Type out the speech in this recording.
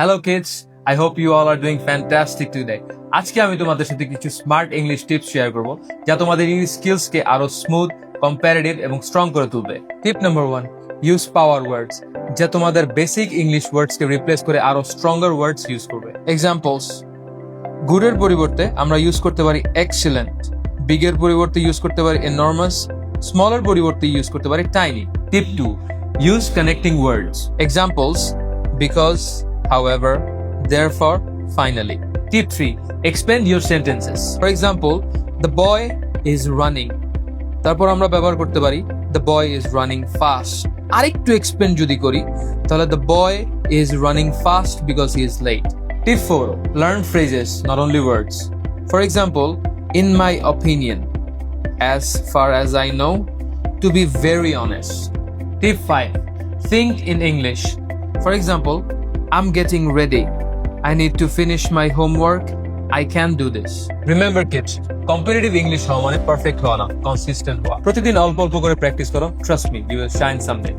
Hello kids, I hope you all are doing fantastic today. আজকে আমি তোমাদের সাথে কিছু স্মার্ট ইংলিশ টিপস শেয়ার করব যা তোমাদের ইংলিশ স্কিলসকে আরো স্মুথ, কম্পারেটিভ এবং স্ট্রং করে তুলবে। টিপ নাম্বার 1, ইউজ পাওয়ার ওয়ার্ডস, যা তোমাদের বেসিক ইংলিশ ওয়ার্ডসকে রিপ্লেস করে আরো স্ট্রঙ্গার ওয়ার্ডস ইউজ করবে। এক্সাম্পলস, গুডের পরিবর্তে আমরা ইউজ করতে পারি এক্সিলেন্ট, বিগের পরিবর্তে ইউজ করতে পারি এনর্মাস, স্মলের পরিবর্তে ইউজ করতে পারি tiny. Tip 2, use connecting words. Examples, because, however, therefore, finally. Tip 3, expand your sentences. For example, the boy is running. তারপর আমরা ব্যবহার করতে পারি the boy is running fast. আরেকটু expand যদি করি তাহলে the boy is running fast because he is late. Tip 4, learn phrases, not only words. For example, in my opinion, as far as I know, to be very honest. Tip 5, think in English. For example, I'm getting ready. I need to finish my homework. I can do this. Remember kids, competitive English হওয়া মানে perfect হওয়া না, consistent হওয়া। প্রতিদিন অল্প অল্প করে practice করো, trust me, you will shine someday.